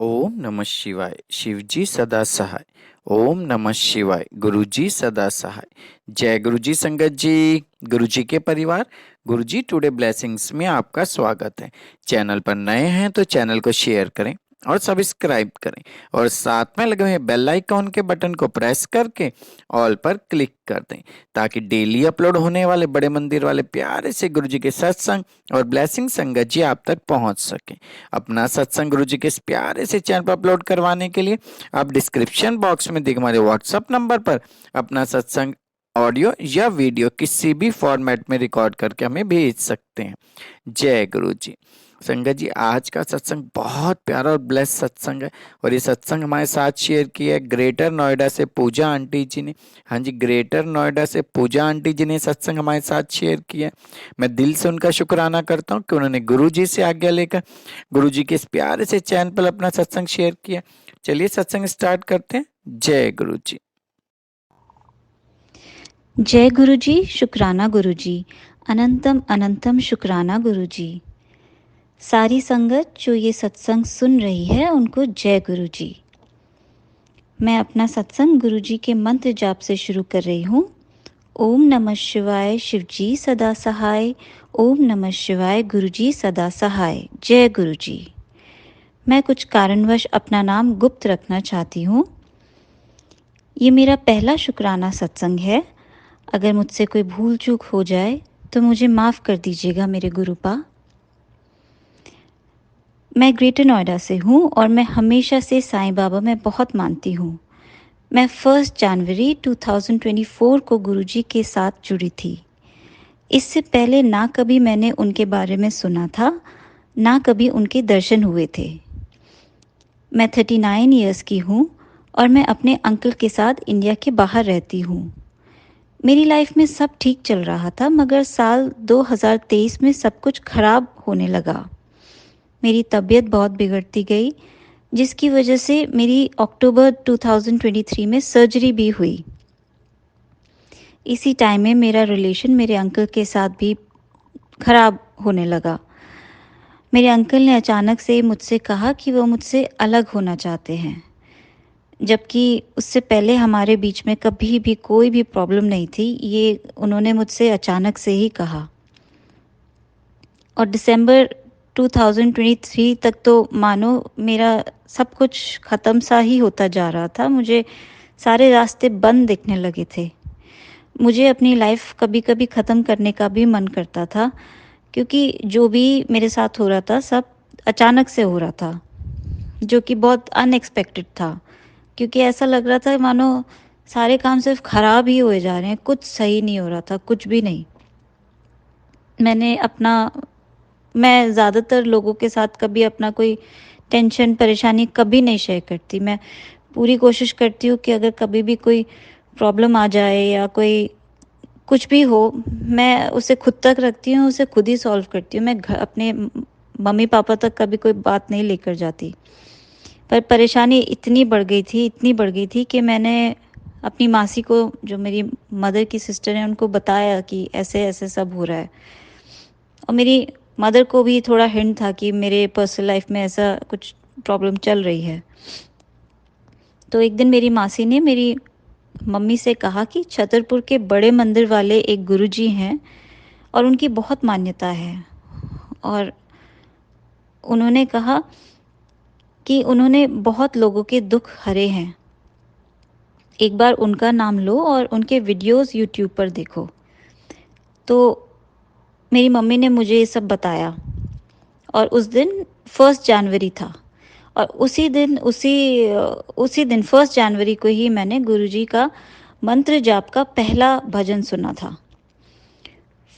ओम नमः शिवाय। शिवजी सदा सहाय। ओम नमः शिवाय। गुरुजी सदा सहाय। जय गुरुजी संगत जी। गुरुजी के परिवार, गुरुजी टुडे ब्लेसिंग्स में आपका स्वागत है। चैनल पर नए हैं तो चैनल को शेयर करें और सब्सक्राइब करें और साथ में लगे हुए बेल आइकॉन के बटन को प्रेस करके ऑल पर क्लिक कर दें ताकि डेली अपलोड होने वाले बड़े मंदिर वाले प्यारे से गुरुजी के सत्संग और ब्लेसिंग संगत जी आप तक पहुंच सके। अपना सत्संग गुरु जी के इस प्यारे से चैनल पर अपलोड करवाने के लिए आप डिस्क्रिप्शन बॉक्स में दिखे हमारे व्हाट्सएप नंबर पर अपना सत्संग ऑडियो या वीडियो किसी भी फॉर्मेट में रिकॉर्ड करके हमें भेज सकते हैं। जय गुरु जी। संगत जी, आज का सत्संग बहुत प्यारा और ब्लेस सत्संग है और ये सत्संग हमारे साथ शेयर किया है ग्रेटर नोएडा से पूजा आंटी जी ने। हाँ जी, ग्रेटर नोएडा से पूजा आंटी जी ने सत्संग हमारे साथ शेयर किया है। मैं दिल से उनका शुक्राना करता हूँ कि उन्होंने गुरु जी से आज्ञा लेकर गुरु जी के इस प्यारे से चैनल पर अपना सत्संग शेयर किया। चलिए सत्संग स्टार्ट करते हैं। जय गुरु जी। जय गुरु जी, शुक्राना गुरु जी, अनंतम अनंतम शुक्राना गुरु जी। सारी संगत जो ये सत्संग सुन रही है उनको जय गुरु जी। मैं अपना सत्संग गुरु जी के मंत्र जाप से शुरू कर रही हूँ। ओम नमः शिवाय, शिवजी सदा सहाय। ओम नमः शिवाय, गुरु जी सदा सहाय। जय गुरु जी। मैं कुछ कारणवश अपना नाम गुप्त रखना चाहती हूँ। ये मेरा पहला शुक्राना सत्संग है। अगर मुझसे कोई भूल चूक हो जाए तो मुझे माफ़ कर दीजिएगा मेरे गुरुपा। मैं ग्रेटर नोएडा से हूँ और मैं हमेशा से साईं बाबा में बहुत मानती हूँ। मैं 1 जनवरी 2024 को गुरुजी के साथ जुड़ी थी। इससे पहले ना कभी मैंने उनके बारे में सुना था, ना कभी उनके दर्शन हुए थे। मैं 39 इयर्स की हूँ और मैं अपने अंकल के साथ इंडिया के बाहर रहती हूँ। मेरी लाइफ में सब ठीक चल रहा था, मगर साल 2023 में सब कुछ खराब होने लगा। मेरी तबीयत बहुत बिगड़ती गई, जिसकी वजह से मेरी अक्टूबर 2023 में सर्जरी भी हुई। इसी टाइम में मेरा रिलेशन मेरे अंकल के साथ भी खराब होने लगा। मेरे अंकल ने अचानक से मुझसे कहा कि वो मुझसे अलग होना चाहते हैं, जबकि उससे पहले हमारे बीच में कभी भी कोई भी प्रॉब्लम नहीं थी। ये उन्होंने मुझसे अचानक से ही कहा। और दिसंबर 2023 तक तो मानो मेरा सब कुछ ख़त्म सा ही होता जा रहा था। मुझे सारे रास्ते बंद दिखने लगे थे। मुझे अपनी लाइफ कभी-कभी ख़त्म करने का भी मन करता था, क्योंकि जो भी मेरे साथ हो रहा था सब अचानक से हो रहा था, जो कि बहुत अनएक्सपेक्टेड था। क्योंकि ऐसा लग रहा था मानो सारे काम सिर्फ ख़राब ही हुए जा रहे हैं, कुछ सही नहीं हो रहा था, कुछ भी नहीं। मैंने अपना मैं ज़्यादातर लोगों के साथ कभी अपना कोई टेंशन, परेशानी कभी नहीं शेयर करती। मैं पूरी कोशिश करती हूँ कि अगर कभी भी कोई प्रॉब्लम आ जाए या कोई कुछ भी हो, मैं उसे खुद तक रखती हूँ, उसे खुद ही सॉल्व करती हूँ। मैं अपने मम्मी-पापा तक कभी कोई बात नहीं लेकर जाती। पर परेशानी इतनी बढ़ गई थी, इतनी बढ़ गई थी कि मैंने अपनी मासी को, जो मेरी मदर की सिस्टर हैं, उनको बताया कि ऐसे-ऐसे सब हो रहा है। और मेरी मदर को भी थोड़ा हिंट था कि मेरे पर्सनल लाइफ में ऐसा कुछ प्रॉब्लम चल रही है। तो एक दिन मेरी मासी ने मेरी मम्मी से कहा कि छतरपुर के बड़े मंदिर वाले एक गुरुजी हैं और उनकी बहुत मान्यता है। और उन्होंने कहा कि उन्होंने बहुत लोगों के दुख हरे हैं। एक बार उनका नाम लो और उनके वीडियोस यूट्यूब पर देखो। तो मेरी मम्मी ने मुझे ये सब बताया और उस दिन 1 जनवरी था। और उसी दिन 1 जनवरी को ही मैंने गुरुजी का मंत्र जाप का पहला भजन सुना था।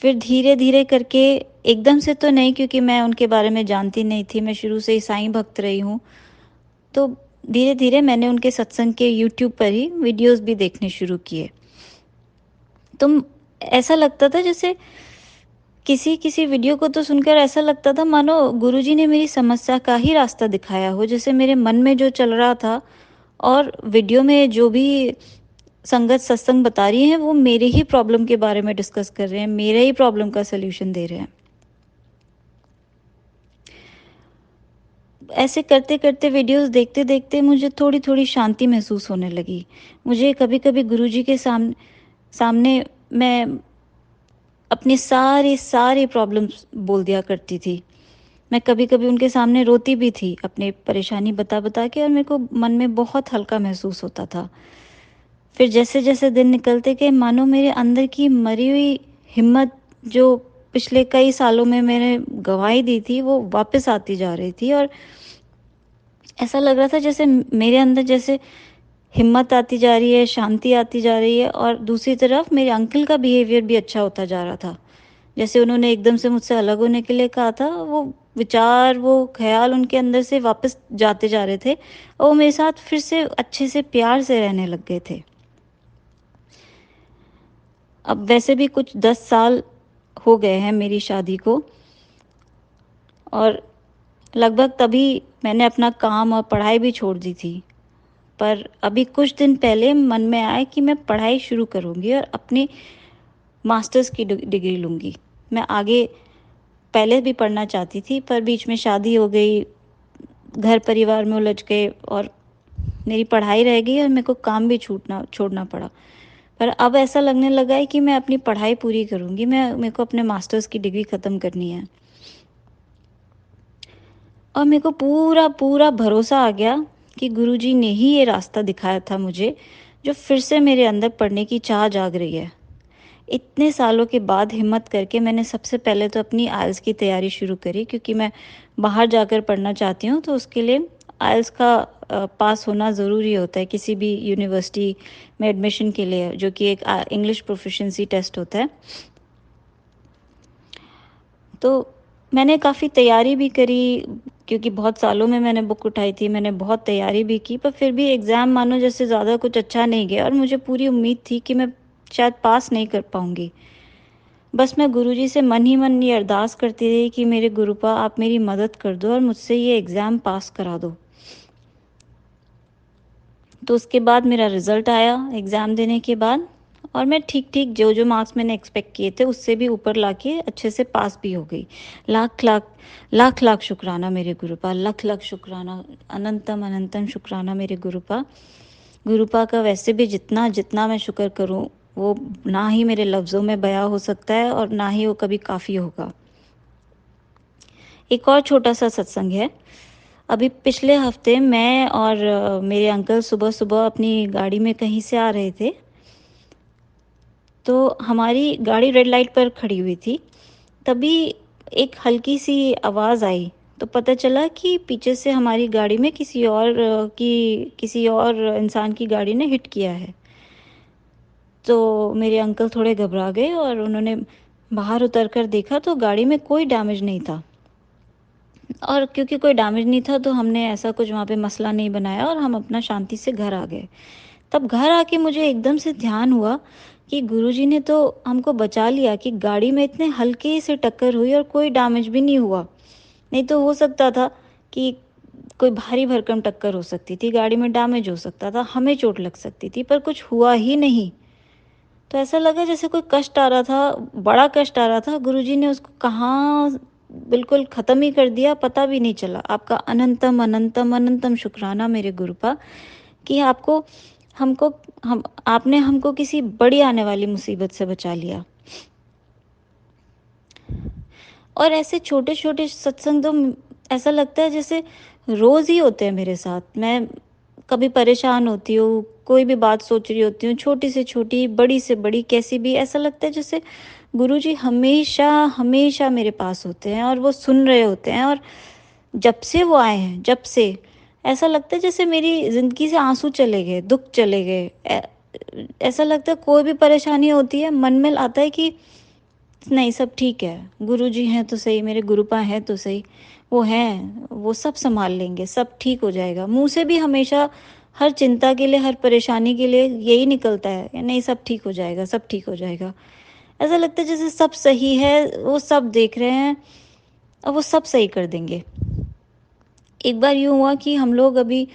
फिर धीरे-धीरे करके, एकदम से तो नहीं, क्योंकि मैं उनके बारे में जानती नहीं थी, मैं शुरू से ही साईं भक्त रही हूँ। तो धीरे-धीरे मैंने उनके सत्संग के यूट्यूब पर ही वीडियोस भी देखने शुरू किए। तो ऐसा लगता था जैसे किसी वीडियो को तो सुनकर ऐसा लगता था मानो गुरुजी ने मेरी समस्या का ही रास्ता दिखाया हो, जैसे मेरे मन में जो चल रहा था और वीडियो में जो भी संगत सत्संग बता रही हैं वो मेरे ही प्रॉब्लम के बारे में डिस्कस कर रहे हैं, मेरे ही प्रॉब्लम का सॉल्यूशन दे रहे हैं। ऐसे करते-करते वीडियोज़ देखते-देखते मुझे थोड़ी-थोड़ी शांति महसूस होने लगी। मुझे कभी-कभी गुरुजी के सामने मैं अपनी सारी प्रॉब्लम्स बोल दिया करती थी। मैं कभी-कभी उनके सामने रोती भी थी, अपनी परेशानी बता-बता के, और मेरे को मन में बहुत हल्का महसूस होता था। फिर जैसे-जैसे दिन निकलते गए, मानो मेरे अंदर की मरी हुई हिम्मत, जो पिछले कई सालों में मैंने गँवाई दी थी, वो वापस आती जा रही थी, और ऐसा लग रहा था जैसे मेरे अंदर जैसे हिम्मत आती जा रही है, शांति आती जा रही है, और दूसरी तरफ मेरे अंकल का बिहेवियर भी अच्छा होता जा रहा था। जैसे उन्होंने एकदम से मुझसे अलग होने के लिए कहा था, वो विचार, वो ख़्याल उनके अंदर से वापस जाते जा रहे थे, और वो मेरे साथ फिर से अच्छे से प्यार से रहने लग गए थे। अब वैसे भी कुछ 10 साल हो गए हैं मेरी शादी को, और लगभग तभी मैंने अपना काम और पढ़ाई भी छोड़ दी थी। पर अभी कुछ दिन पहले मन में आया कि मैं पढ़ाई शुरू करूँगी और अपनी मास्टर्स की डिग्री लूँगी। मैं आगे पहले भी पढ़ना चाहती थी, पर बीच में शादी हो गई, घर परिवार में उलझ गए, और मेरी पढ़ाई रह गई, और मेरे को काम भी छोड़ना पड़ा। पर अब ऐसा लगने लगा है कि मैं अपनी पढ़ाई पूरी करूँगी, मेरे को अपने मास्टर्स की डिग्री ख़त्म करनी है। और मेरे को पूरा भरोसा आ गया कि गुरुजी ने ही ये रास्ता दिखाया था मुझे, जो फिर से मेरे अंदर पढ़ने की चाह जाग रही है। इतने सालों के बाद हिम्मत करके मैंने सबसे पहले तो अपनी आइल्स की तैयारी शुरू करी, क्योंकि मैं बाहर जाकर पढ़ना चाहती हूँ, तो उसके लिए आइल्स का पास होना ज़रूरी होता है किसी भी यूनिवर्सिटी में एडमिशन के लिए, जो कि एक इंग्लिश प्रोफिशिएंसी टेस्ट होता है। तो मैंने काफ़ी तैयारी भी करी, क्योंकि बहुत सालों में मैंने बुक उठाई थी, मैंने बहुत तैयारी भी की, पर फिर भी एग्ज़ाम मानो जैसे ज़्यादा कुछ अच्छा नहीं गया, और मुझे पूरी उम्मीद थी कि मैं शायद पास नहीं कर पाऊँगी। बस मैं गुरुजी से मन ही मन ये अरदास करती रही कि मेरे गुरुपा, आप मेरी मदद कर दो और मुझसे ये एग्ज़ाम पास करा दो। तो उसके बाद मेरा रिज़ल्ट आया एग्ज़ाम देने के बाद, और मैं ठीक-ठीक जो-जो मार्क्स मैंने एक्सपेक्ट किए थे उससे भी ऊपर लाके अच्छे से पास भी हो गई। लाख-लाख लाख-लाख शुक्राना मेरे गुरुपा, लख-लख शुक्राना, अनंतम-अनंतम शुक्राना मेरे गुरुपा। गुरुपा का वैसे भी जितना मैं शुक्र करूँ, वो ना ही मेरे लफ्ज़ों में बयाँ हो सकता है, और ना ही वो कभी काफ़ी होगा। एक और छोटा-सा सत्संग है। अभी पिछले हफ़्ते मैं और मेरे अंकल सुबह-सुबह अपनी गाड़ी में कहीं से आ रहे थे। तो हमारी गाड़ी रेड लाइट पर खड़ी हुई थी। तभी एक हल्की-सी आवाज़ आई, तो पता चला कि पीछे से हमारी गाड़ी में किसी और इंसान की गाड़ी ने हिट किया है। तो मेरे अंकल थोड़े घबरा गए, और उन्होंने बाहर उतर कर देखा, तो गाड़ी में कोई डैमेज नहीं था। और क्योंकि कोई डैमेज नहीं था, तो हमने ऐसा कुछ वहाँ पे मसला नहीं बनाया, और हम अपना शांति से घर आ गए। तब घर आके मुझे एकदम से ध्यान हुआ कि गुरुजी ने तो हमको बचा लिया, कि गाड़ी में इतने हल्के से टक्कर हुई और कोई डैमेज भी नहीं हुआ। नहीं तो हो सकता था कि कोई भारी भरकम टक्कर हो सकती थी, गाड़ी में डैमेज हो सकता था, हमें चोट लग सकती थी, पर कुछ हुआ ही नहीं। तो ऐसा लगा जैसे कोई कष्ट आ रहा था, बड़ा कष्ट आ रहा था, गुरुजी ने उसको कहाँ बिल्कुल ख़त्म ही कर दिया, पता भी नहीं चला। आपका अनंतम, अनंतम, अनंतम शुक्राना मेरे गुरुपा, कि आपको हमको हम आपने हमको किसी बड़ी आने वाली मुसीबत से बचा लिया। और ऐसे छोटे-छोटे सत्संग तो ऐसा लगता है जैसे रोज़ ही होते हैं मेरे साथ। मैं कभी परेशान होती हूँ, कोई भी बात सोच रही होती हूँ, छोटी से छोटी, बड़ी से बड़ी, कैसी भी, ऐसा लगता है जैसे गुरुजी हमेशा मेरे पास होते हैं, और वो सुन रहे होते हैं, और जब से वो आए हैं, जब से, ऐसा लगता है जैसे मेरी ज़िंदगी से आँसू चले गए, दुःख चले गए। ऐसा लगता है कोई भी परेशानी होती है, मन में आता है कि नहीं, सब ठीक है, गुरुजी हैं तो सही, मेरे गुरुपा हैं तो सही, वो हैं, वो सब सँभाल लेंगे, सब ठीक हो जाएगा। मुँह से भी हमेशा हर चिंता के लिए, हर परेशानी के लिए यही निकलता है कि नहीं, सब ठीक हो जाएगा, सब ठीक हो जाएगा। ऐसा लगता है जैसे सब सही है, वो सब देख रहे हैं, और वो सब सही कर देंगे। एक बार यूँ हुआ कि हम लोग अभी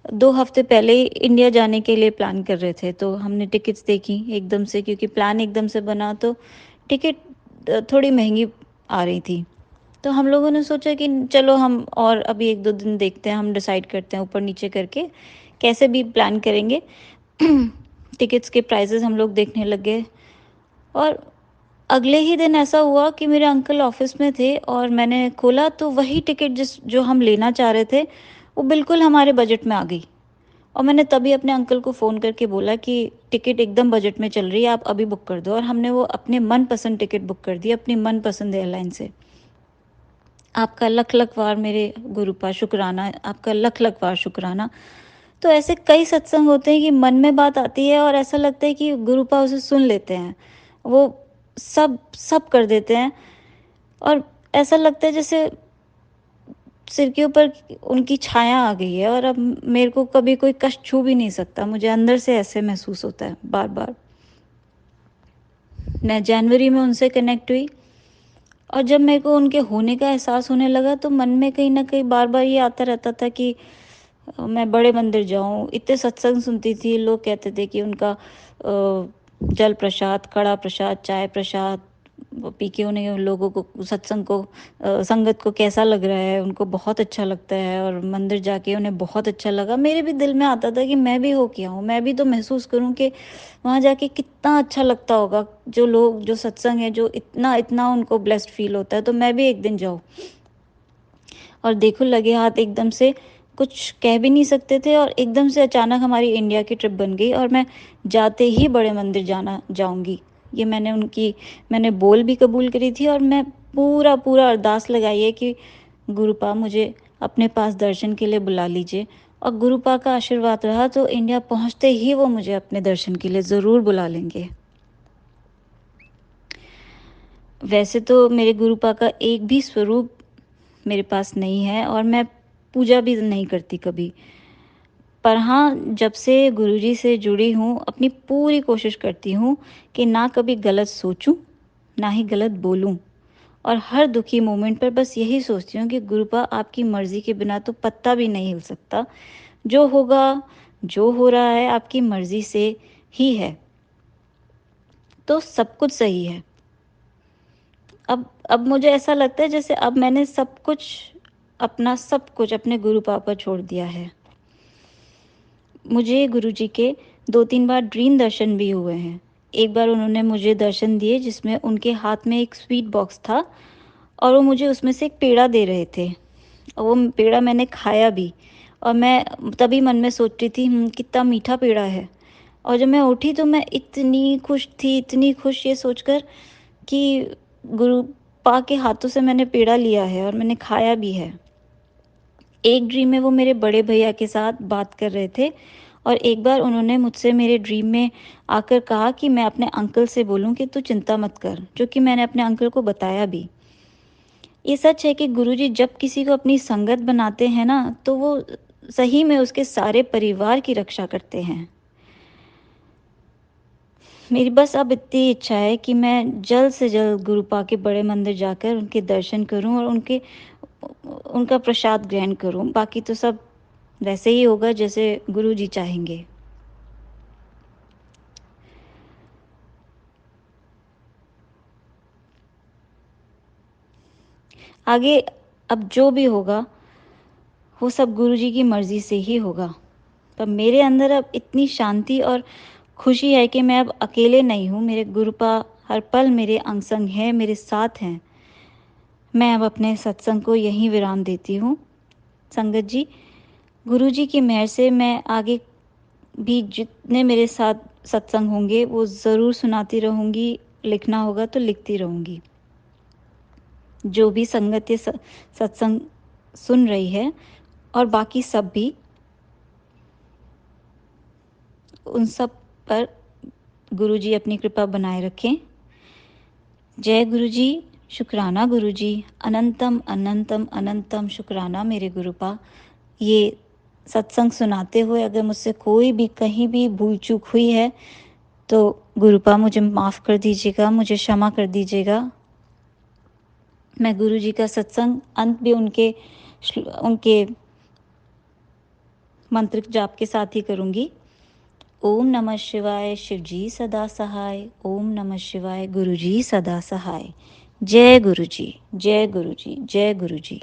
2 हफ़्ते पहले ही इंडिया जाने के लिए प्लान कर रहे थे, तो हमने टिकट्स देखी एकदम से, क्योंकि प्लान एकदम से बना, तो टिकट थोड़ी महँगी आ रही थी। तो हम लोगों ने सोचा कि चलो हम और अभी 1-2 दिन देखते हैं, हम डिसाइड करते हैं ऊपर-नीचे करके, कैसे भी प्लान करेंगे। टिकट्स के प्राइसेस हम लोग देखने लग गए और अगले ही दिन ऐसा हुआ कि मेरे अंकल ऑफ़िस में थे और मैंने खोला तो वही टिकट जो हम लेना चाह रहे थे, वो बिल्कुल हमारे बजट में आ गई। और मैंने तभी अपने अंकल को फ़ोन करके बोला कि टिकट एकदम बजट में चल रही है, आप अभी बुक कर दो। और हमने वो अपने मनपसंद टिकट बुक कर दी, अपनी मनपसंद एयरलाइन से। आपका लख-लख वार मेरे गुरूपा शुक्राना, आपका लख-लख वार शुक्राना। तो ऐसे कई सत्संग होते हैं कि मन में बात आती है और ऐसा लगता है कि गुरूपा उसे सुन लेते हैं। वो सब सब कर देते हैं और ऐसा लगता है जैसे सिर के ऊपर उनकी छाया आ गई है और अब मेरे को कभी कोई कष्ट छू भी नहीं सकता। मुझे अंदर से ऐसे महसूस होता है बार-बार। मैं जनवरी में उनसे कनेक्ट हुई और जब मेरे को उनके होने का एहसास होने लगा तो मन में कहीं न कहीं बार-बार ये आता रहता था कि मैं बड़े मंदिर जाऊँ। इतने सत्संग सुनती थी, लोग कहते थे कि उनका जल प्रसाद, कड़ा प्रसाद, चाय प्रसाद वो पी के उन्हें उन लोगों को सत्संग को संगत को कैसा लग रहा है, उनको बहुत अच्छा लगता है और मंदिर जाके उन्हें बहुत अच्छा लगा। मेरे भी दिल में आता था कि मैं भी हो के आऊँ, मैं भी तो महसूस करूँ कि वहाँ जाके कितना अच्छा लगता होगा। जो लोग जो सत्संग है, जो इतना उनको ब्लेस्ड फ़ील होता है, तो मैं भी एक दिन जाऊँ। और देखो लगे हाथ एकदम से कुछ कह भी नहीं सकते थे और एकदम से अचानक हमारी इंडिया की ट्रिप बन गई और मैं जाते ही बड़े मंदिर जाना जाऊँगी। ये मैंने बोल भी कबूल करी थी और मैं पूरा अरदास लगाई है कि गुरुपा मुझे अपने पास दर्शन के लिए बुला लीजिए। और गुरुपा का आशीर्वाद रहा तो इंडिया पहुँचते ही वो मुझे अपने दर्शन के लिए ज़रूर बुला लेंगे। वैसे तो मेरे गुरुपा का एक भी स्वरूप मेरे पास नहीं है और मैं पूजा भी नहीं करती कभी। पर हाँ, जब से गुरुजी से जुड़ी हूँ, अपनी पूरी कोशिश करती हूँ कि ना कभी गलत सोचूँ, ना ही गलत बोलूँ। और हर दुखी मोमेंट पर बस यही सोचती हूँ कि गुरुपा आपकी मर्ज़ी के बिना तो पत्ता भी नहीं हिल सकता। जो होगा, जो हो रहा है आपकी मर्ज़ी से ही है, तो सब कुछ सही है। अब मुझे ऐसा लगता है जैसे अब मैंने सब कुछ अपने गुरुपा पर छोड़ दिया है। मुझे गुरुजी के 2-3 बार ड्रीम दर्शन भी हुए हैं। एक बार उन्होंने मुझे दर्शन दिए जिसमें उनके हाथ में एक स्वीट बॉक्स था और वो मुझे उसमें से एक पेड़ा दे रहे थे। और वो पेड़ा मैंने खाया भी और मैं तभी मन में सोच रही थी कितना मीठा पेड़ा है। और जब मैं उठी तो मैं इतनी खुश थी, इतनी खुश ये सोचकर कि गुरुपा के हाथों से मैंने पेड़ा लिया है और मैंने खाया भी है। एक ड्रीम में वो मेरे बड़े भैया के साथ बात कर रहे थे और एक बार उन्होंने मुझसे मेरे ड्रीम में आकर कहा कि मैं अपने अंकल से बोलूं कि तू चिंता मत कर, जो कि मैंने अपने अंकल को बताया भी। ये सच है कि गुरुजी जब किसी को अपनी संगत बनाते हैं ना, तो वो सही में उसके सारे परिवार की रक्षा करते हैं। मेरी बस अब इतनी इच्छा है कि मैं जल्द से जल्द गुरुपा के बड़े मंदिर जाकर उनके दर्शन करूं और उनका प्रसाद ग्रहण करूं। बाकी तो सब वैसे ही होगा जैसे गुरुजी चाहेंगे। आगे अब जो भी होगा, वो सब गुरुजी की मर्ज़ी से ही होगा। पर मेरे अंदर अब इतनी शांति और खुशी है कि मैं अब अकेले नहीं हूँ, मेरे गुरुपा हर पल मेरे अंग-संग हैं, मेरे साथ हैं। मैं अब अपने सत्संग को यहीं विराम देती हूँ। संगत जी, गुरुजी की मेहर से मैं आगे भी जितने मेरे साथ सत्संग होंगे, वो ज़रूर सुनाती रहूँगी, लिखना होगा तो लिखती रहूँगी। जो भी संगत ये सत्संग सुन रही है और बाकी सब भी, उन सब पर गुरुजी अपनी कृपा बनाए रखें। जय गुरुजी, शुक्राना गुरुजी, अनंतम अनंतम अनंतम शुक्राना मेरे गुरुपा। ये सत्संग सुनाते हुए अगर मुझसे कोई भी कहीं भी भूल चूक हुई है तो गुरुपा मुझे माफ़ कर दीजिएगा, मुझे क्षमा कर दीजिएगा। मैं गुरुजी का सत्संग अंत भी उनके मंत्र जाप के साथ ही करूँगी। ओम नमः शिवाय, शिवजी सदा सहाय। ओम नमः शिवाय, गुरुजी सदा सहाय। जय गुरु जी, जय गुरु जी, जय गुरु जी।